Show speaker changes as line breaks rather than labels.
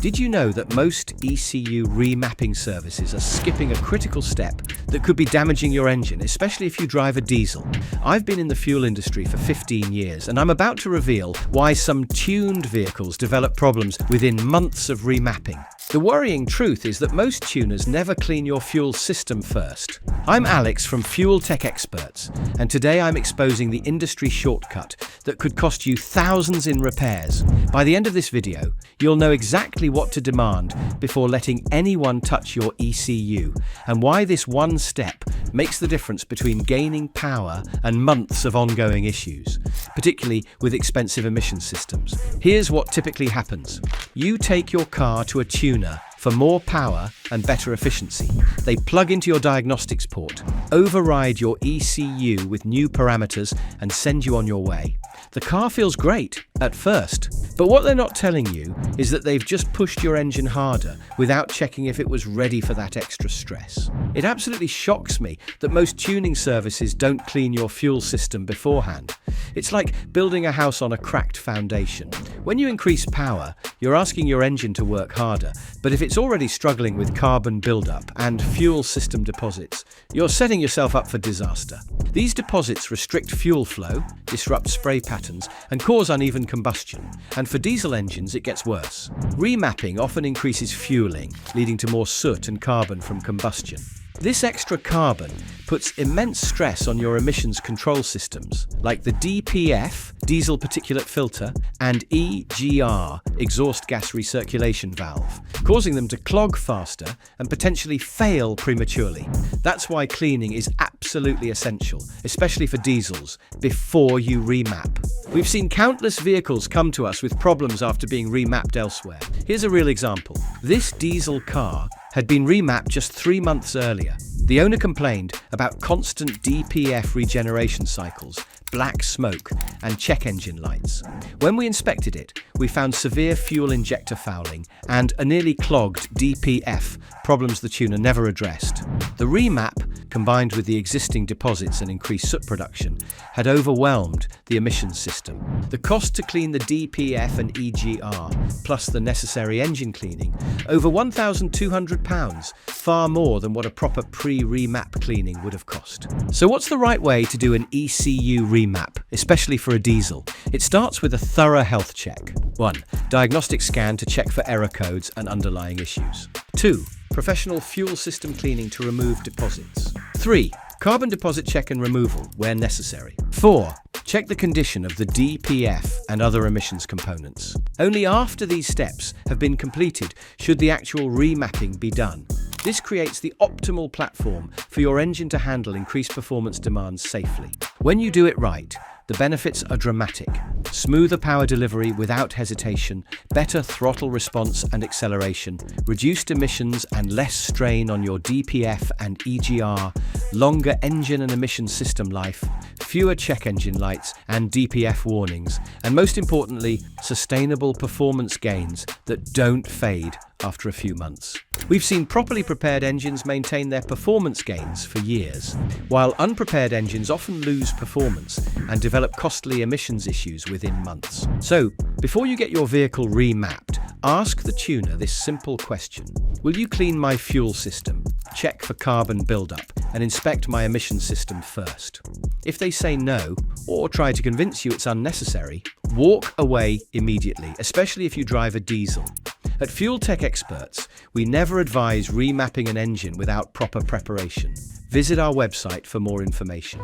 Did you know that most ECU remapping services are skipping a critical step that could be damaging your engine, especially if you drive a diesel? I've been in the fuel industry for 15 years, and I'm about to reveal why some tuned vehicles develop problems within months of remapping. The worrying truth is that most tuners never clean your fuel system first. I'm Alex from Fuel Tech Experts, and today I'm exposing the industry shortcut that could cost you thousands in repairs. By the end of this video, you'll know exactly what to demand before letting anyone touch your ECU, and why this one step makes the difference between gaining power and months of ongoing issues, particularly with expensive emission systems. Here's what typically happens. You take your car to a tuner for more power and better efficiency. They plug into your diagnostics port, override your ECU with new parameters, and send you on your way. The car feels great at first, but what they're not telling you is that they've just pushed your engine harder without checking if it was ready for that extra stress. It absolutely shocks me that most tuning services don't clean your fuel system beforehand. It's like building a house on a cracked foundation. When you increase power, you're asking your engine to work harder, but if it's already struggling with carbon buildup and fuel system deposits, you're setting yourself up for disaster. These deposits restrict fuel flow, disrupt spray patterns, and cause uneven combustion. And for diesel engines, it gets worse. Remapping often increases fueling, leading to more soot and carbon from combustion. This extra carbon puts immense stress on your emissions control systems, like the DPF, diesel particulate filter, and EGR, exhaust gas recirculation valve, causing them to clog faster and potentially fail prematurely. That's why cleaning is absolutely essential, especially for diesels, before you remap. We've seen countless vehicles come to us with problems after being remapped elsewhere. Here's a real example. This diesel car had been remapped just 3 months earlier. The owner complained about constant DPF regeneration cycles, black smoke, and check engine lights. When we inspected it, we found severe fuel injector fouling and a nearly clogged DPF, problems the tuner never addressed. The remap, combined with the existing deposits and increased soot production, had overwhelmed the emissions system. The cost to clean the DPF and EGR, plus the necessary engine cleaning, over £1,200, far more than what a proper pre-remap cleaning would have cost. So what's the right way to do an ECU remap, especially for a diesel? It starts with a thorough health check. 1. Diagnostic scan to check for error codes and underlying issues. 2. Professional fuel system cleaning to remove deposits. 3. Carbon deposit check and removal where necessary. 4. Check the condition of the DPF and other emissions components. Only after these steps have been completed should the actual remapping be done. This creates the optimal platform for your engine to handle increased performance demands safely. When you do it right, the benefits are dramatic. Smoother power delivery without hesitation, better throttle response and acceleration, reduced emissions and less strain on your DPF and EGR, longer engine and emission system life, fewer check engine lights and DPF warnings, and most importantly, sustainable performance gains that don't fade after a few months. We've seen properly prepared engines maintain their performance gains for years, while unprepared engines often lose performance and develop costly emissions issues within months. So, before you get your vehicle remapped, ask the tuner this simple question. Will you clean my fuel system, check for carbon buildup, and inspect my emission system first? If they say no, or try to convince you it's unnecessary, walk away immediately, especially if you drive a diesel. At Fuel Tech Experts, we never advise remapping an engine without proper preparation. Visit our website for more information.